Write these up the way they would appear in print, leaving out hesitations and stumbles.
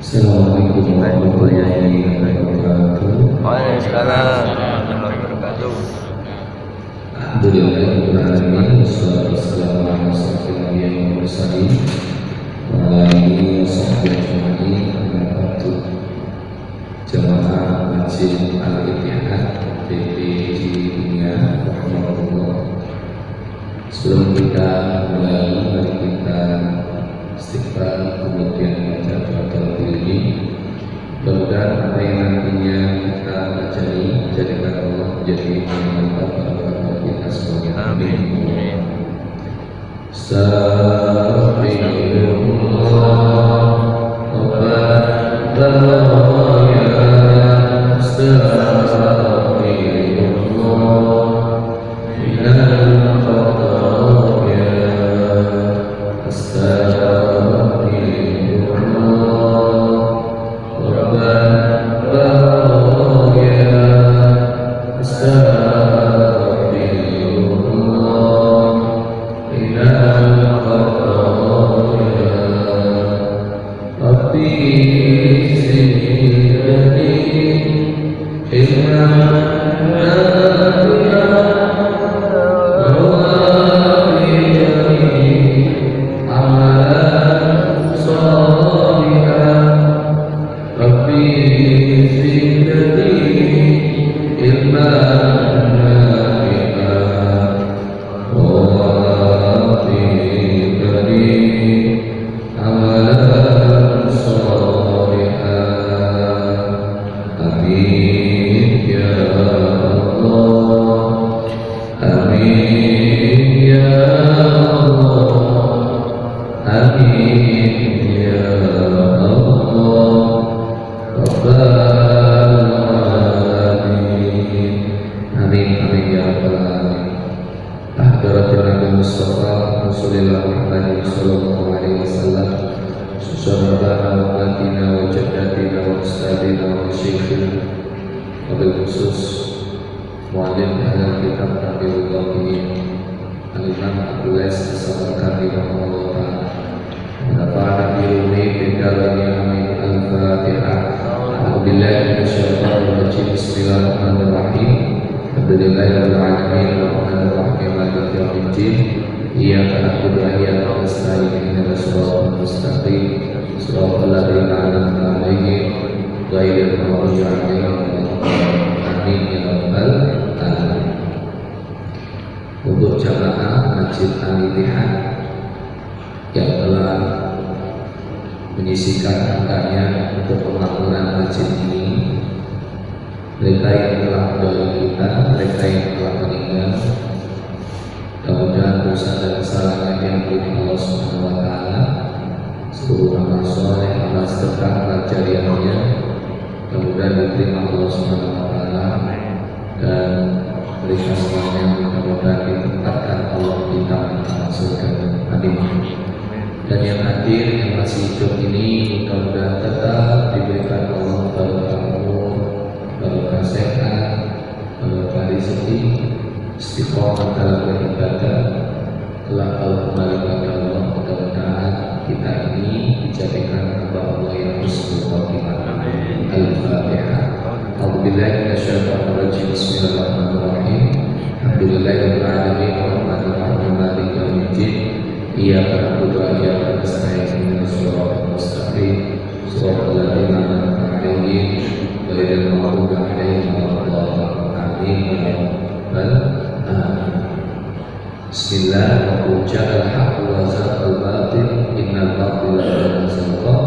Assalamualaikum warahmatullahi wabarakatuh. Waalaikumsalam warahmatullahi wabarakatuh. Alhamdulillahirrahmanirrahim. Wassalatu wassalamu ala asyrofil anbiya'i wal mursalin wa ala alihi wa sahbihi ajma'in. Amma ba'du. Jamaah Masjid Al-Ittihad PP di dunia rahmatullah. Sebelum kita mulai, mari kita istighfar, kemudian baca doa terlebih ini. Mudah-mudahan apa yang nantinya kita pelajari jadikan Allah menjadi manfaat bagi kita semuanya. Amin. Untuk jamaah Masjid Al-Ittihad yang telah menyisikan angkanya untuk pembangunan masjid ini, mereka yang telah mendahului kita, mereka yang telah meninggal, mudah-mudahan dosa dan kesalahan yang diampuni Allah Subhanahu wa Ta'ala, seluruh amal soleh, amal sedekah, amal jariahnya, mudah-mudahan diterima Allah Subhanahu wa Ta'ala, dan mereka semuanya mudah-mudahan ditempatkan Allah di taman surga. Amin. Dan yang hadir yang masih hidup ini mudah-mudahan tetap diberikan Allah barokah umur, barokah sehat, barokah rezeki, istiqomah dalam beribadah, kelak Allah kembali kepada Allah. Mudah-mudahan kita ini dijadikan hamba Allah yang husnul khotimah. Al-Fatihah. A'udzubillahi minasyaitonir rajim. Bismillahirrahmanirrahim. Alhamdulillahirabbil alamin arrahmanir rahim maliki yaumiddin. Iyyaka na'budu wa iyyaka nasta'in ihdinas siratal mustaqim siratal ladzina an'amta 'alaihim ghairil maghdubi 'alaihim waladdallin. Amin ya rabbal alamin. Bismillah. Wa ja'al haqqu wa zaqal batil innal batila kana zahuqa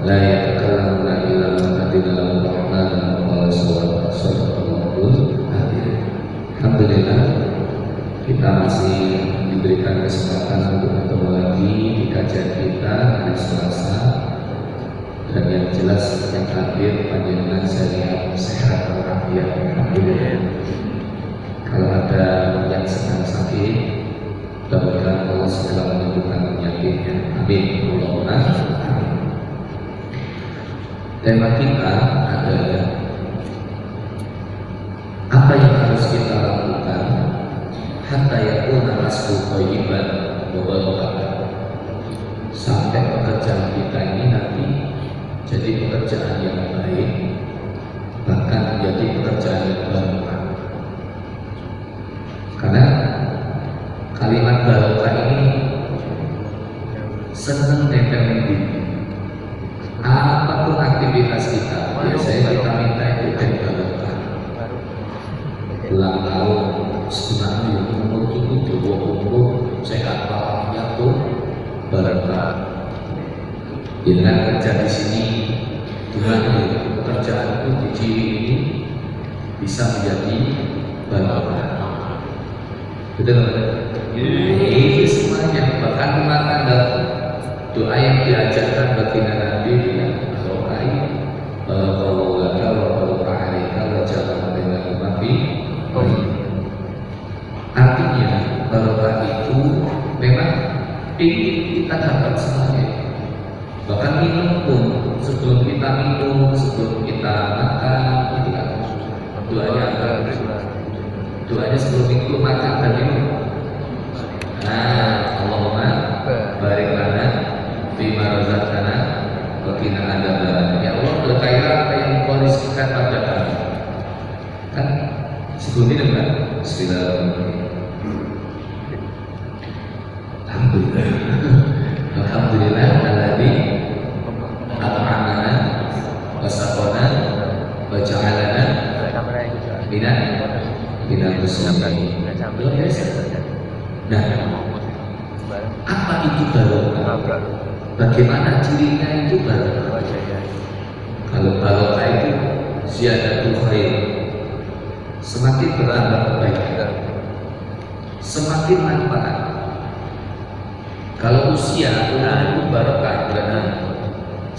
la yatakallamuna illa man adina lahu rahman wa sallallahu. Alhamdulillah kita masih diberikan kesempatan untuk bertemu lagi di kajian kita hari Selasa, dan yang jelas yang hadir panjenengan sehat walafiat. Alhamdulillah. Kalau ada yang sedang sakit, mudah-mudahan Allah segera menyembuhkan penyakitnya. Amin. Allahumma amin. Tema kita adalah apa yang harus kita lakukan hatta yakuna kasbu thayyiban wa barakatan, sampai pekerjaan kita ini nanti menjadi pekerjaan yang baik, bahkan menjadi pekerjaan yang barokah. Karena kalimat barokah ini senang nempel di apapun aktivitas kita. Biasanya kita minta itu dari barokah. Ulang tahun sebenarnya umur itu dua umur sehat walafiat tuh barokah. Dengan kerja di sini, dengan pekerjaanku di Ciwi ini bisa menjadi barokah. Betul nggak? Ini semuanya, bahkan rumah tangga, doa yang diajarkan baginda Nabi ya barokah ini. Kalau laka wa barokah alaika wa jalla baina nabi. Artinya barokah itu memang ingin kita dapat semuanya. Bahkan minum pun, sebelum kita minum, sebelum kita makan, itu kan doanya sebelum itu makan dan minum. Nah, Allahumma barik lana fima razaqtana wa qina adzabannar. Ya Allah, berkailah apa yang Engkau rizkikan pada kami. Kan sebelum itu kan bismillahirrahmanirrahim. Alhamdulillah alladzi at'amana wa saqana wa ja'alana minal muslimin. Nah, apa itu barokah? Bagaimana cirinya itu barokah? Kalau barokah itu ziyadatul khair, semakin berambah kebaikan, semakin manfaat. Kalau usia itu barokah, karena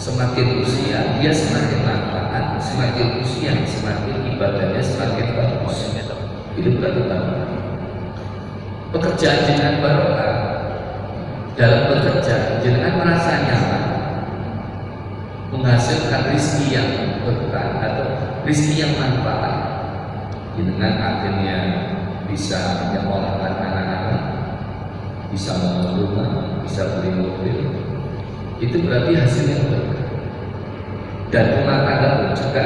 semakin usia dia semakin manfaat, semakin usia semakin ibadahnya semakin bagus. Itu berarti barokah. Pekerjaan dengan barokah, dalam bekerja jangan merasa nyaman, menghasilkan rezeki yang berkah atau rezeki yang manfaat, dengan akhirnya bisa menyekolahkan anak-anak, bisa membangun rumah, bisa beli mobil, itu berarti hasilnya berkah. Dan rumah tangga pun juga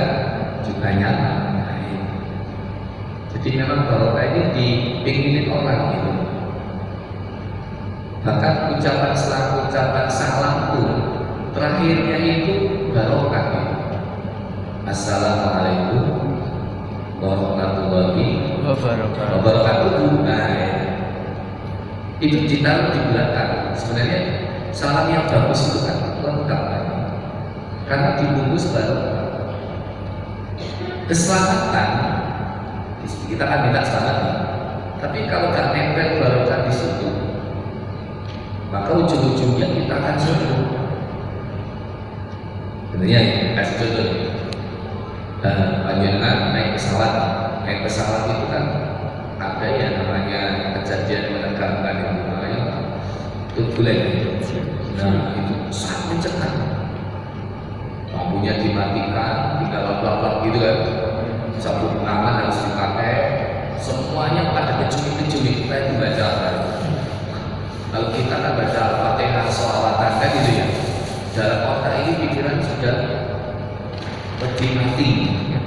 nyaman. Jadi memang barokah ini diinginin orang gitu. Bahkan ucapan salam pun terakhirnya itu barokah gitu. Assalamualaikum warahmatullahi wabarakatuh. Nah, itu ditaruh di belakang. Sebenarnya salam yang bagus itu kan lengkap kan? Karena dibungkus barokah. Keselamatan kita kan minta selamat, tapi kalau gak nempel barokah di situ, maka ujung-ujungnya kita akan sembuh. Sebenarnya kasih contoh, panjenengan naik pesawat itu kan ada ya namanya kejadian menegangkan yang namanya turbulen. Nah itu sangat mencekam, lampunya dimatikan, tinggal lap-lap gitu kan. Sabuk pengaman harus dipakai, semuanya pada kecil-kecil kita itu baca apa? Kalau kita kan baca Al-Fatihah, sholawatan kan gitu ya. Dalam otak ini pikiran sudah mati,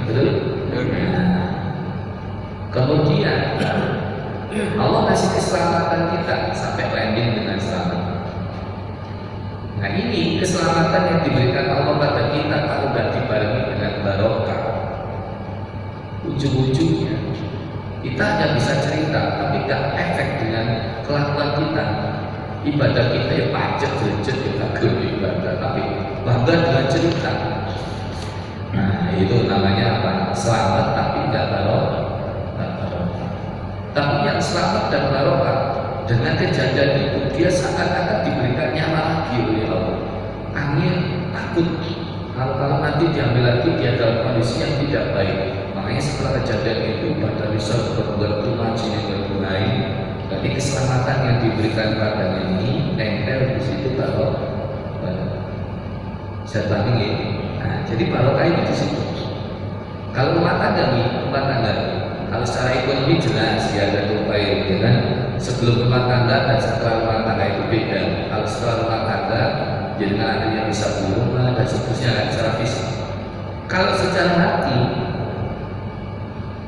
betul? Nah, kemudian Allah kasih keselamatan kita sampai landing dengan selamat. Nah ini keselamatan yang diberikan Allah pada kita kalau sudah dibarengi dengan barokah. Ujung-ujungnya kita hanya bisa cerita, tapi tidak efek dengan kelakuan kita. Ibadah kita ya pajak derajat kita gelem ibadah, tapi bangga dengan cerita. Nah itu namanya apa? Selamat tapi tidak barokah. Tapi yang selamat dan barokah dengan kejadian itu dia seakan-akan diberikan nyawa lagi oleh Allah. Angin takut kalau nanti diambil lagi dia dalam kondisi yang tidak baik. Makanya setelah kejadian itu pada bisa berbuat ngaji yang berguna. Jadi keselamatan yang diberikan padanya ini nempel di situ barokah. Saya bandingin. Nah, jadi barokah itu di situ. Kalau rumah tangga kalau secara ekonomi jelas ya ada baik, ya kan? Sebelum rumah tangga dan setelah rumah tangga itu beda. Kalau setelah rumah tangga dengan akhirnya bisa beli rumah dan seterusnya kan secara fisik. Kalau secara hati,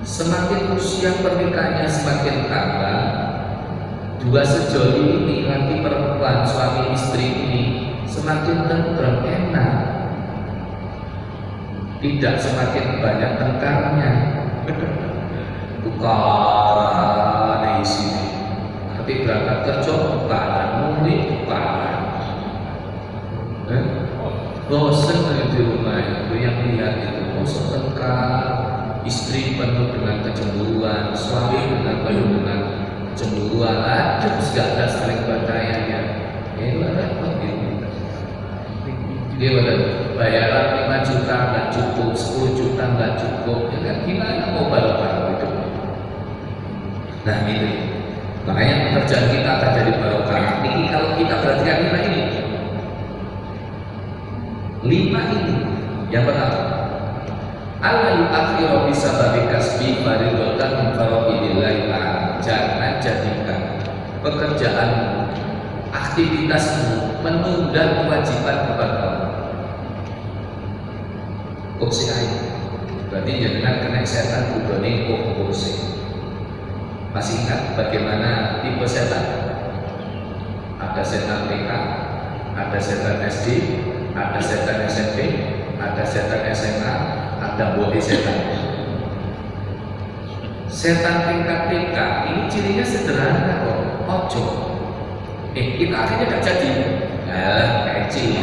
semakin usia pernikahannya semakin tambah, dua sejoli ini nanti perempuan suami istri ini semakin tentrem enak, tidak semakin banyak tengkarnya. Tukaran isi, nanti berangkat kerja tukaran, mudik tukaran. Bosan di rumah itu yang lihat itu bosan tengkar, istri penuh dengan kecemburuan, suami penuh dengan kecemburuan, aduh gak ada saling percayanya. Itu ada apa gitu? Dia bayaran 5 juta nggak cukup, 10 juta nggak cukup, ya kan gimana mau barokah itu? Nah itu, makanya pekerjaan kita akan jadi barokah. Ini kalau kita perhatikan 5 ini. 5 ini yang pertama, Allah yu'akhiru bisababi kasbi faridatan min faraidillah ta'ala. Jangan jadikan pekerjaan aktivitasmu menunda kewajiban kepada Allah. Kursi air, berarti jangan kena setan kudone kursi. Masih ingat bagaimana tipe setan? Ada setan TK, ada setan SD, ada setan SMP, ada setan SMA, ada bodi setan. Setan tingkat TK ini cirinya sederhana kok, ojo. Kita akhirnya gak jadi. Kecil.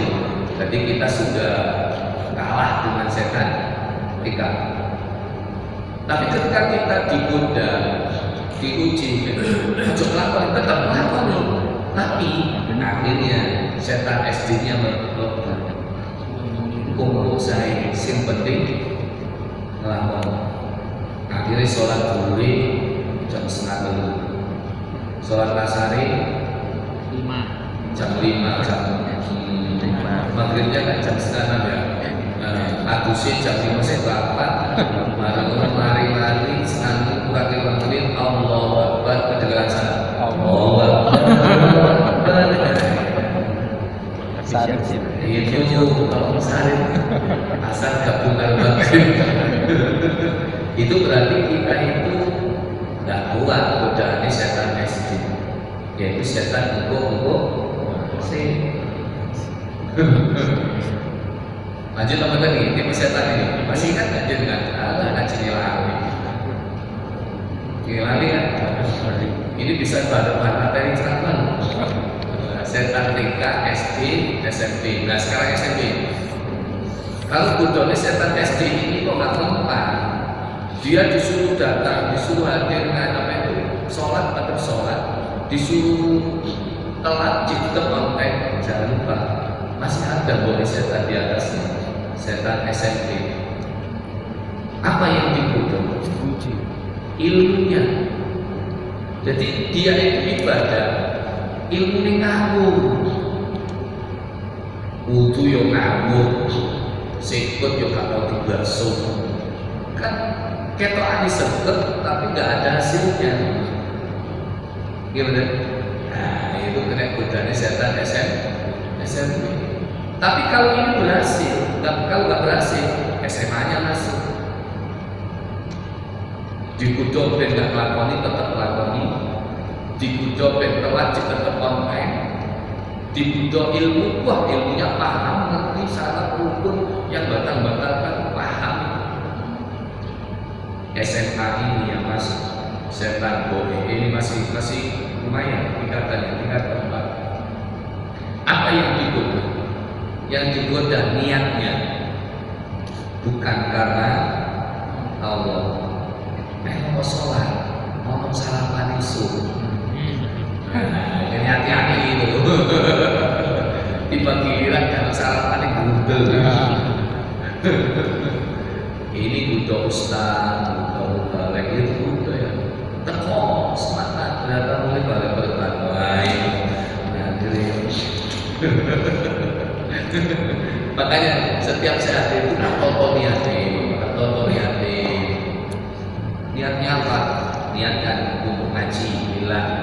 Jadi kita sudah kalah dengan setan TK. Tapi ketika kita digoda, diuji, ojo melakukan, tetap melakukan. Tapi akhirnya setan SD-nya melakukan. Kumpul saya, yang penting melakukan. Akhirnya sholat zuhur jam 4:30, sholat asar jam 5, maghribnya kan jam 5:30 ya. Agusnya jam 5:08, mari senanti kurang menit, Allahu Akbar, kedengaran sana. Allahu Akbar. Itu kalau sarin asal gabungan maghrib. Itu berarti kita itu nggak kuat godaan setan SD, yaitu setan engkau sih. Lanjut teman-teman nih, tipe setan ini masih ingat nggak dengan ngaji Nilali kan? Ini bisa pada materi ceramah. Setan TK, SD, SMP. Nah sekarang SMP. Kalau godone setan SD ini kok nggak mempan, dia disuruh datang, disuruh hadir dengan apa itu sholat atau sholat, disuruh telat tetap kontak, jangan lupa masih ada boleh setan di atasnya, setan SMP. Apa yang dibutuh? Ilmunya. Jadi dia itu ibadah, ilmu ini ngawur, wudu yo ngawur, sikut yo gak tau dibasuh, kan ketokane sempet tapi nggak ada hasilnya. Gimana? Nah itu kena godaan setan SMP. Tapi kalau ini berhasil, kalau nggak berhasil, SMA-nya masuk. Dikudo ben nggak melakoni tetap melakoni, dikudo ben wajib tetap online, dikudo ilmu, wah ilmunya paham, ngerti syarat rukun yang batal-batalkan paham. SMA ini yang masih setan boleh ini masih lumayan tingkatannya, tingkat keempat. Apa yang digoda? Yang digoda niatnya bukan karena Allah. Mau sholat, ngomong salaman isu. Hati-hati itu. Tiba giliran kalau salaman itu gudel. Ini butuh ustaz, butuh balik itu butuh ya. Teko semangat, ternyata mulai balik berbantai. Makanya setiap saat itu atau niatnya apa? Niatkan untuk ngaji, bilang.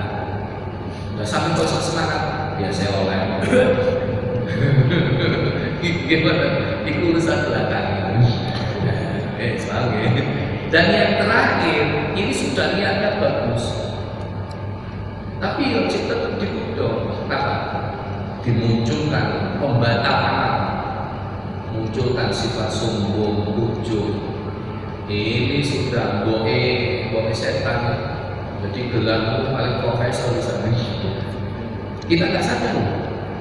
Udah sampai kosong semangat, biasa oleh. Gimana? Itu urusan belakangan. Sebagai. Dan yang terakhir, ini sudah niatnya bagus. Tapi yang tetap dikudong. Kenapa? Dimunculkan pembatalan, munculkan sifat sombong, ujub. Ini sudah boe setan. Jadi gelar itu paling profesor di sana. Kita nggak sadar.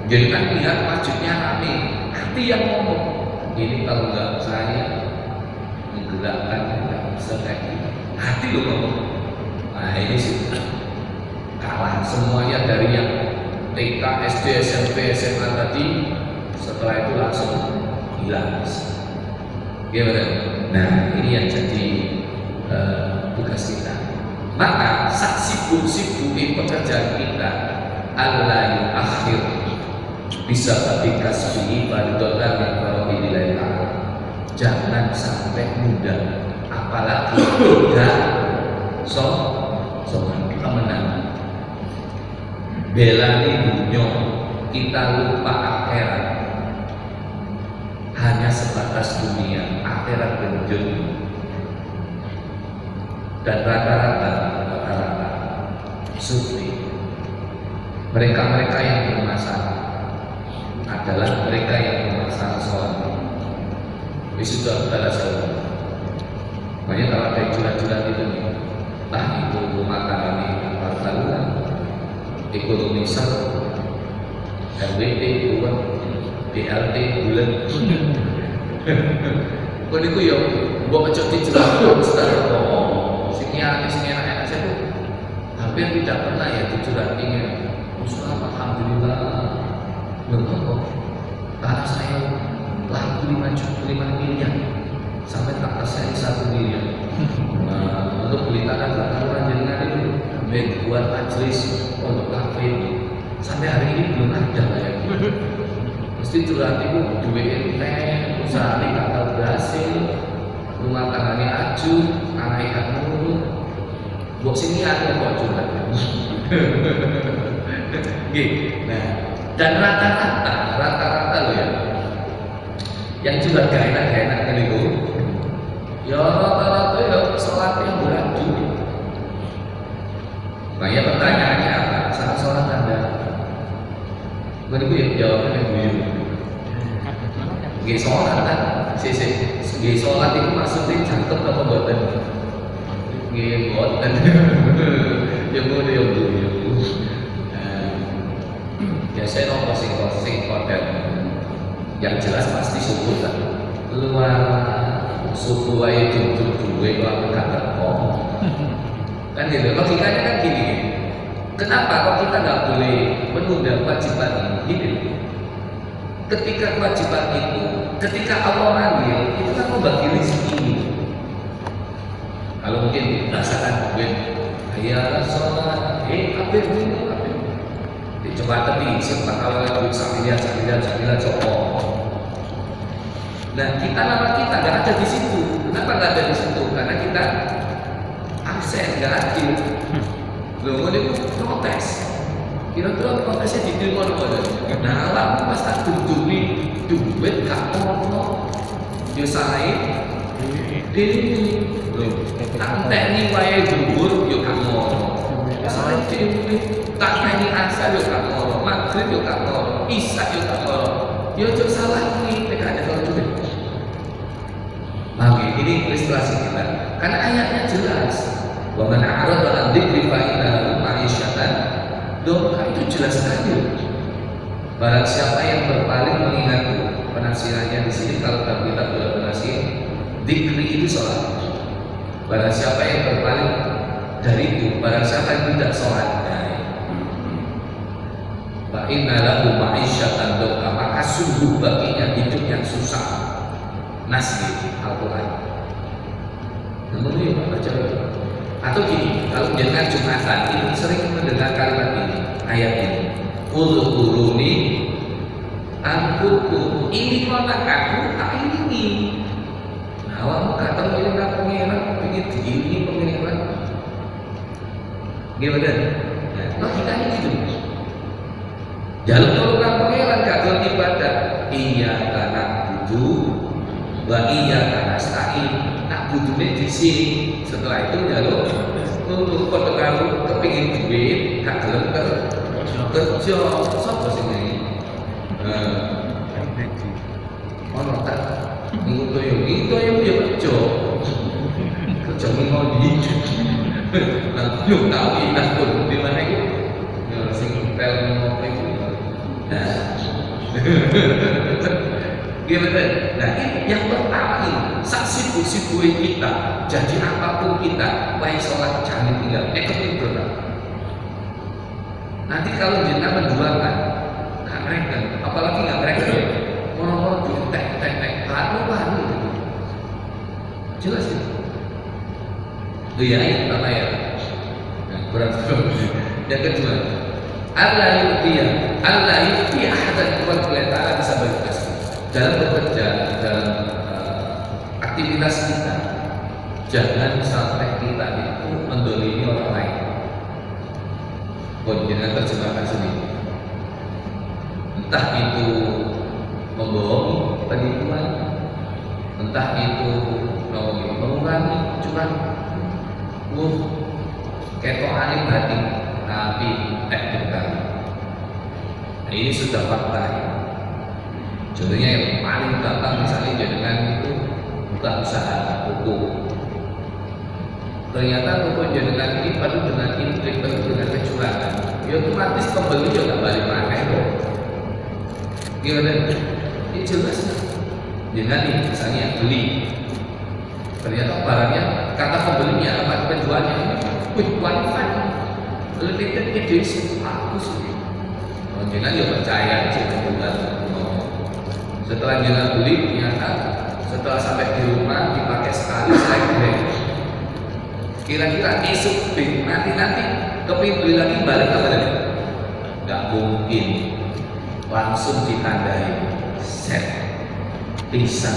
Jadi kan lihat masjidnya rame, hati yang ngomong. Ini kalau nggak saya menggerakkan nggak bisa kayak gitu. Hati loh ngomong. Nah ini sih kalah semuanya dari yang TK, SD, SMP, SMA tadi. Setelah itu langsung hilang. Gimana? Nah ini yang jadi tugas kita. Maka saat sibuk-sibuk pekerjaan kita, Allah yang akhir bisa ketika kasih fardatan yang kalau dinilai Allah. Jangan sampai muda, apalagi tidak kita menang. Bela dunia kita lupa akhirat. Hanya sebatas dunia, akhirat genjot. Dan rata-rata sufi, mereka yang bermasalah adalah mereka yang bermasalah sholat. Ini sudah pada sholat. Makanya kalau ada curhat-curhat itu nih, entah itu rumah tangga nih, apartemen, ekonomi sel, RWT, uang, BLT, bulan. Kau itu ya, gua mencoba curhat, setelah ngomong. Sini enak saya tuh hampir tidak pernah ya dicurhatin. Muslim alhamdulillah berkokok tanah saya laku 5 miliar sampai tak saya 1 miliar. Nah, untuk beli tanah belakang jaringan itu buat majelis untuk kafe sampai hari ini belum ada ya. Mesti curhat itu duit teh usaha ini gagal berhasil, rumah tangganya aju, anak ikan mulu. Buat sini ada buat curhat. Nah, dan rata-rata lo ya, yang curhat gak enak kan itu, ya rata-rata ya sholat yang beradu. Makanya pertanyaannya apa? Saat sholat Anda, begitu ya jawabnya begini. Gak sholat kan? Gak sholat itu maksudnya cakep apa buatan? Buatan. Ya boleh ya boleh. Biasanya nopo sing konten yang jelas pasti subuh kan. Luar subuh aja tutup duwe kalau gak teko. Kan gitu. Logikanya kan gini. Kenapa kok kita nggak boleh menunda kewajiban ini? Ketika kewajiban itu, ketika Allah manggil, itu kan membagi rezeki. Kalau mungkin rasakan duit, ya sholat, kabeh dulu, kabeh. Coba tapi sempat kalau duit sambilan copot. Nah nama kita nggak ada di situ. Kenapa nggak ada di situ? Karena kita absen, nggak adil. Loh, ini protes. Kira-kira protesnya diterima apa? Nah, lah pas tak dudumi duit gak ono. Yo sae dhewe. Loh, tak enteni wae dhuwur yo gak ono. Sae dhewe. Tak enteni asar yo gak ono. Maghrib yo gak ono. Isya yo gak ono. Yo ojo salah iki nek ada kalau duit. Maka ini ilustrasi kita. Karena ayatnya jelas. Wa man a'rada an dzikri fa inna lahu ma'isyatan doka, itu jelas sekali. Barang siapa yang berpaling mengingatku, penafsirannya di sini kalau dalam kitab penafsir, dzikri itu sholat. Barang siapa yang berpaling dari itu, barang siapa yang tidak sholat, fa inna lahu ma'isyatan doka, maka sungguh baginya hidup yang susah. Nas Al-Quran. Namun ya baca. Atau gini, kalau jangan Jumatan ini sering mendengar kalimat ini, ayat ini, udhkuruni ankuku, ini konak aku tak ini. Nah, awakmu kata pengiran pengiran, pengen diini pengiran. Gimana? Nah, logikanya gitu. Jalan tolong pengiran gak dalam ibadah, iya karena budu, wa iya karena stain. Nak budune di sini. Setelah itu jalur untuk foto kamu kepingin duit, gak gelem kerja, sapa sing ngene? Ono tak minggu toyo ya kerja. Kerja minggu di. Nah, belum tahu ini pun di mana itu? Ya sing pel ngopo itu. Nah. Gimana? Nah ini yang pertama ini sibuk-sibuk kita. Jadi apapun kita, baik sholat jangan tinggal. Itu berat. Nanti kalau kita menjualkan, nggak mereka, apalagi nggak mereka, orang-orang di tek, lalu gitu. Jelas ya. Iya, apa ya? Nah, berat. Yang kedua, Allah yuktiya ahadan kuat kelihatan bisa berkasih dalam bekerja, dalam aktivitas kita. Jangan sampai kita itu mendolimi orang lain. Jangan terjemahkan sendiri. Entah itu membohongi penipuan, entah itu mengurangi cuman ketokane batin tapi bukan. Nah, ini sudah fakta. Contohnya yang paling gampang misalnya dengan itu buka usaha toko. Ternyata toko jenengan ini penuh dengan intrik, penuh dengan kecurangan. Ya otomatis pembeli juga balik pakai kok. Gimana? Ini jelas. Dengan ini misalnya beli. Ternyata barangnya kata pembelinya apa penjualnya ini, qualified, limited edition, bagus. Jangan ya percaya aja bukan. Setelah jangan beli ternyata setelah sampai di rumah dipakai sekali saya keren. Kira-kira esok nanti kepingin beli lagi balik apa tadi? Nggak mungkin. Langsung ditandai set bisa.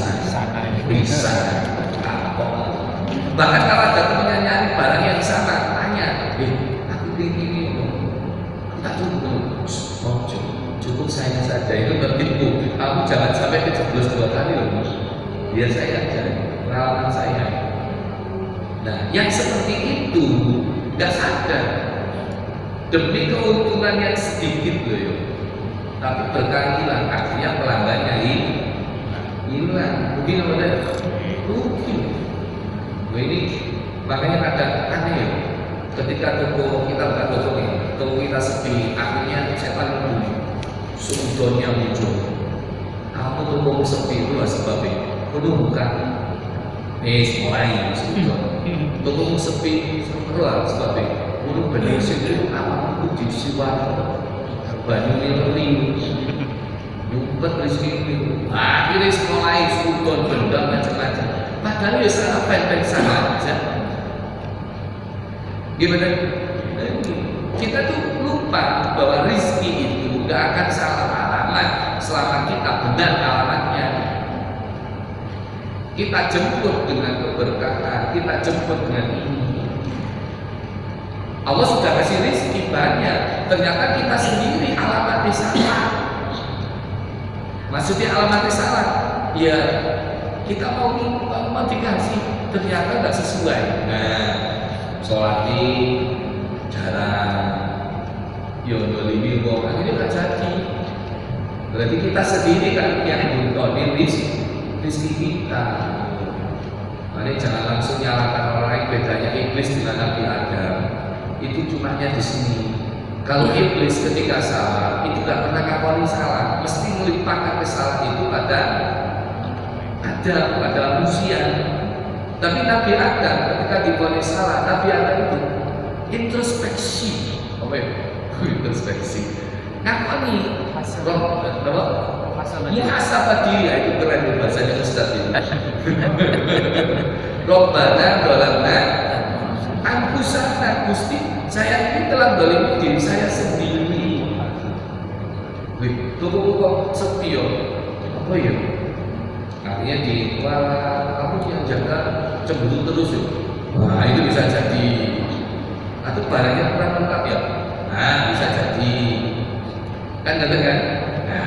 Bahkan kalau ada temennya nyari barang yang sama, tanya, aku ini tak cukup saya saja, itu tertipu. Kamu jangan sampai kejeblos 2 kali loh. Biar saya aja, pengalaman saya. Nah, yang seperti itu nggak sadar demi keuntungan yang sedikit loh ya. Tapi berkali hilang, akhirnya pelanggannya hilang. Mungkin ada rugi. Nah, ini makanya kadang aneh ya. Ketika toko kita bukan toko kita sepi, akhirnya setan membuli, sudonnya muncul. Kamu toko sepi itu lah sebabnya. Kudu bukan. Mulai sudon. Toko sepi itu lah sebabnya. Kudu benar situ apa kudu disiwan, banyu lili, nyumpet rezeki itu. Akhirnya mulai sudon benda macam-macam. Padahal ya salah pen sana aja. Gimana? Kita tuh lupa bahwa rezeki itu gak akan salah alamat selama kita benar alamatnya. Kita jemput dengan keberkahan, kita jemput dengan ini. Allah sudah kasih rezeki banyak, ternyata kita sendiri alamatnya salah. Maksudnya alamatnya salah, ya kita mau dikasih, ternyata nggak sesuai. Nah, sholati jarang, yodolimi kok, akhirnya nggak jadi. Berarti kita sendiri kan yang mentonin rezeki kita. Makanya jangan langsung nyalakan orang lain. Bedanya iblis dengan Nabi Adam itu cumanya di sini. Kalau iblis ketika salah itu nggak pernah ngakoni salah, mesti melimpahkan kesalahan itu pada manusia. Tapi Nabi Adam ketika divonis salah, Nabi Adam itu introspeksi. Apa ya? Introspeksi. Ngakoni muhasabah diri, itu keren bahasanya Ustaz ini. Robbana dolamna anfusana, Gusti saya ini telah dolimi diri saya sendiri. Wih, tunggu kok sepi ya? Apa ya? Artinya kamu yang jaga cemburu terus ya? Nah itu bisa jadi. Atau barangnya kurang lengkap ya? Nah bisa jadi. Kan gitu kan? Nah,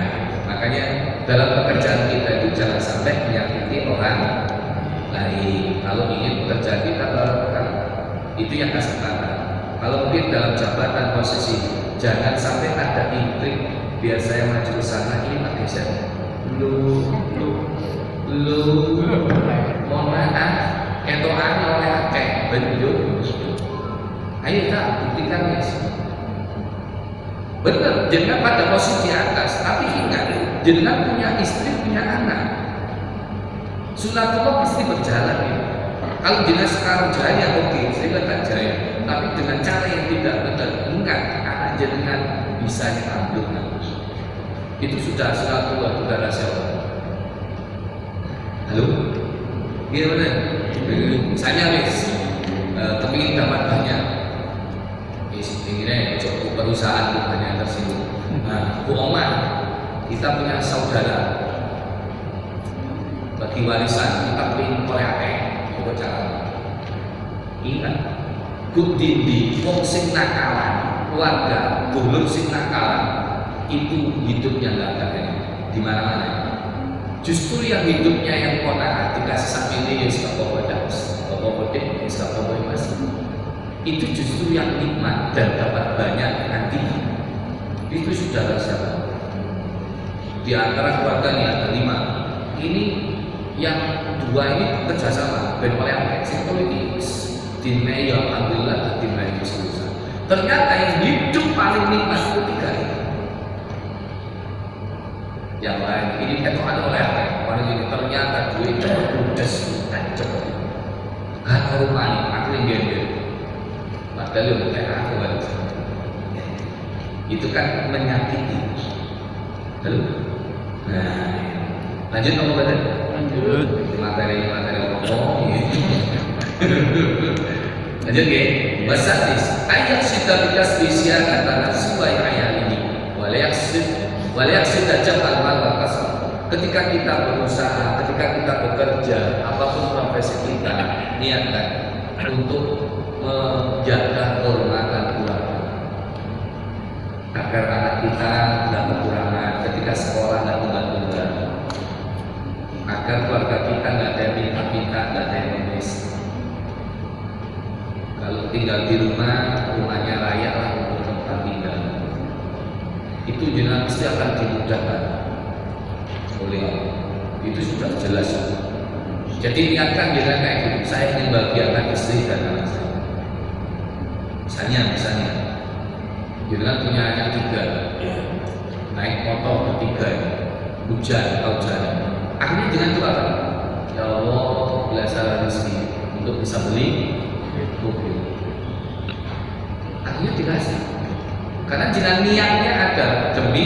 dalam pekerjaan kita itu jangan sampai menyakiti orang lain. Kalau ingin pekerjaan kita barokah, itu yang kesempatan. Kalau mungkin dalam jabatan posisi, jangan sampai ada intrik. Biar saya maju ke sana, ini Pak Geser. Lu, mohon maaf, etoan oleh akeh, benjuk. Ayo Kak, buktikan guys. Benar, jenengan pada posisi di atas, tapi ingat, jenengan punya istri, punya anak. Sunatullah pasti berjalan ya. Kalau jenengan sekarang jaya, oke, saya tak jaya. Tapi dengan cara yang tidak benar, ingat, anak jenengan bisa diambil. Itu sudah sunatullah, sudah rahasia. Halo? Gimana? Misalnya wis, kepingin dapat banyak. Ini cukup perusahaan banyak yang tersinggung. Nah, Bu Oma, kita punya saudara. Bagi warisan kita pilih oleh akeh. Coba cara. Ingat, Gus Dindi, wong sing nakalan, keluarga, dulur sing nakalan, itu hidupnya nggak ada di mana-mana. Justru yang hidupnya yang konaat dikasih sambil ini sekolah masih. Itu justru yang nikmat dan dapat banyak nanti. Itu sudah tersiap. Di antara keluarga ini ada 5. Ini yang 2 ini kerjasama. Ben oleh aksi politik. Dinai ya alhamdulillah dinai susah. Ternyata yang hidup paling nikmat itu 3 ini. Yang lain ini ketokan oleh orang ini ternyata duitnya udah tancap. Gak tahu panik, akhirnya gembel. Padahal yang kayak aku kan itu kan menyakiti. Lalu, nah, lanjut kamu kata? Lanjut. Materi ngomong. Lanjut ya. Basatis. Ayat sita bikas bisia kata nasuai ayat ini. Walayak aja al-mal kasar. Ketika kita berusaha, ketika kita bekerja, apapun profesi kita, niatkan untuk menjaga kehormatan keluarga, agar anak kita tidak kekurangan, ketika sekolah tidak tunggal-tunggal, agar keluarga kita nggak ada yang minta-minta, nggak ada yang mengemis. Kalau tinggal di rumahnya layak lah untuk tempat tinggal. Itu jenazah pasti akan dimudahkan oleh Allah. Itu sudah jelas. Jadi niatkan jenazah kayak gitu. Saya ingin bahagiakan istri dan anak saya. Misalnya, jenazah punya anak 3, naik motor 3, hujan atau jalan. Akhirnya dengan itu apa? Ya Allah, bila saya rezeki untuk bisa beli mobil. Akhirnya dikasih. Karena jenazah niatnya ada demi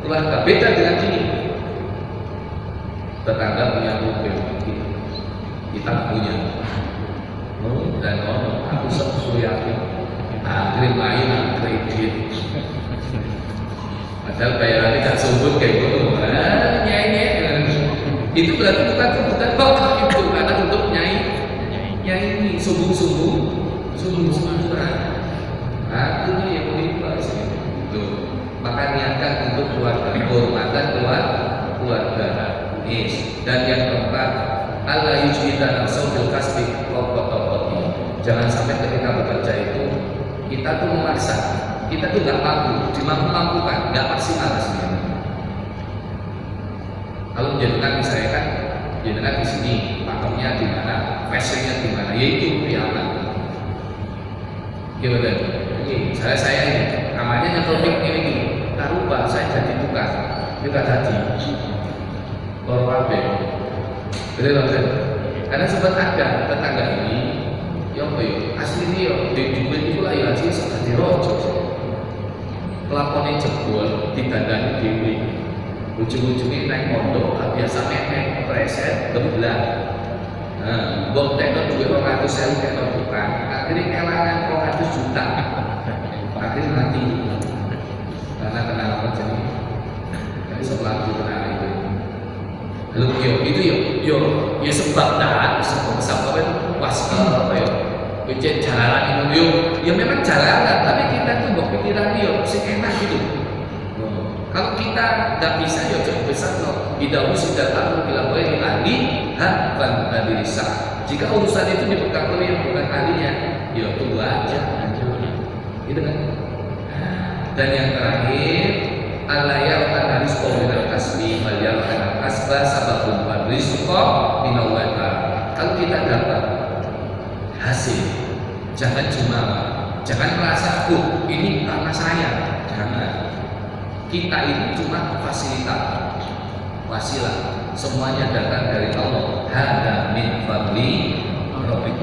keluarga. Beda dengan ini. Tetangga punya mobil, kita punya. Dan aku sesuai yakin. Akhirnya main kredit. Padahal bayarannya gak sumbut kayak gitu. Itu berarti bukan kebutuhan bapak itu, karena untuk nyai sumbung-sumbung. Aku ini yang menimpa itu. Maka niatkan untuk keluarga, kehormatan keluarga. Dan yang keempat, Allah yujhida nafsu bil kasbi qototi. Jangan sampai ketika bekerja itu kita tuh memaksa, kita tuh nggak mampu, dimampu-mampukan, nggak maksimal hasilnya. Kalau jenengan misalnya kan, jenengan di sini, pakemnya di mana, fashionnya di mana, yaitu piala. Gimana? Saya ini namanya nyetelpik ini tak lupa saya jadi tukang juga tadi korban betul karena sempat ada tetangga ini yang asli ini di duit itu lah ya sih seperti rojo pelakonnya jebol ditandani dewi ujung-ujungnya naik mondok biasa nenek preset gebelah bom tekor duit 200.000 tekor bukan akhirnya kelangan 200 juta akhirnya mati karena kena apa jadi dari sebelah itu kena itu lalu ya sebab sebab apa itu waspa apa ya becek jalanan itu ya memang jalanan tapi kita tuh mau pikiran sih enak gitu Kalau kita tidak bisa ya jangan besar loh. Idahu sidal amru ila ghairi ahli hafan hadirisa. Jika urusan itu dipegang oleh yang bukan ahlinya, ya tunggu aja. Gitu kan? Dan yang terakhir, alayal kan rizqo minal kasbi wal yalkan kasba sababun wal rizqo minallah. Kalau kita dapat hasil, jangan cuma, jangan merasa ini karena saya. Jangan. Kita ini cuma fasilitas, wasilah. Semuanya datang dari Allah. Hada min fadli rabbik.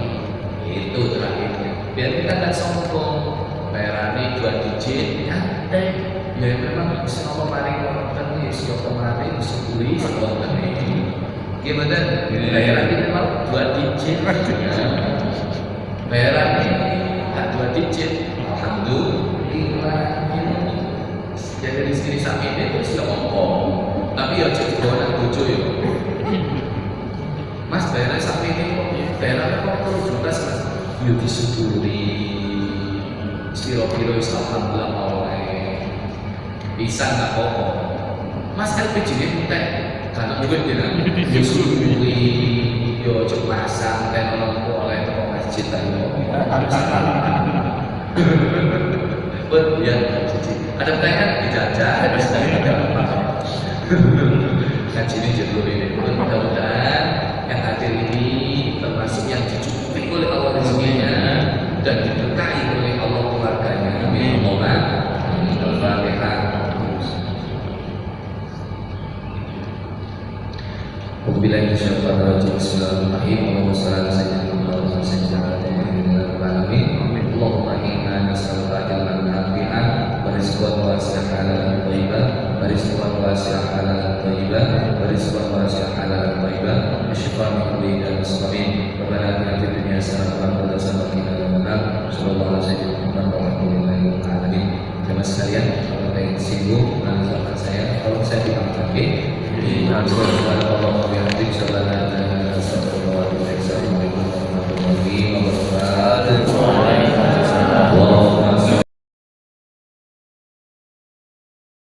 Itu terakhirnya. Biar kita tidak sombong. Bayarannya 2 digit, nyantai. Ya memang bisa kemarin orang ya siapa kemarin bisa beli sebelum ini. Gimana? Bayarannya memang 2 digit. Bayarannya 2 digit. Alhamdulillah. Jadi di sini sampai ini terus ya ngomong, tapi ya jadi bonan bojo ya. Mas bayaran sampai ini kok, bayarannya kok terus juga mas. Yuk disyukuri, siro-siro alhamdulillah oleh bisa nggak kok. Mas LPG ini muntah, karena duit ya. Disyukuri, yo coba pasang kan orang tua oleh toko masjid tadi. Betul ya. Ada pertanyaan dijajah, kaji ini judul ini. Mudah-mudahan yang hadir ini termasuk yang dicukupi oleh Allah rezekinya dan diberkahi oleh Allah keluarganya. Amin. Al-Fatihah. Wabillahi minasyaitonir rajim. Bismillahirrahmanirrahim. Allahumma shalli ala sayyidina Muhammad wa sallim ala alamin. Allahumma inna nas'aluka ilman nafi'an wa rizqan wasi'an halalan thayyiban wa rizqan wasi'an halalan thayyiban wa rizqan wasi'an halalan thayyiban wa syifaan min kulli da'in muslimin. Rabbana atina fid dunya hasanatan wa qina adzaban nar. Sallallahu alaihi wasallam warahmatullahi wabarakatuh. Jemaah sekalian, kalau ada yang singgung dengan saya, kalau saya dipanggil di Subhanallah wa bihamdihi, subhanallah.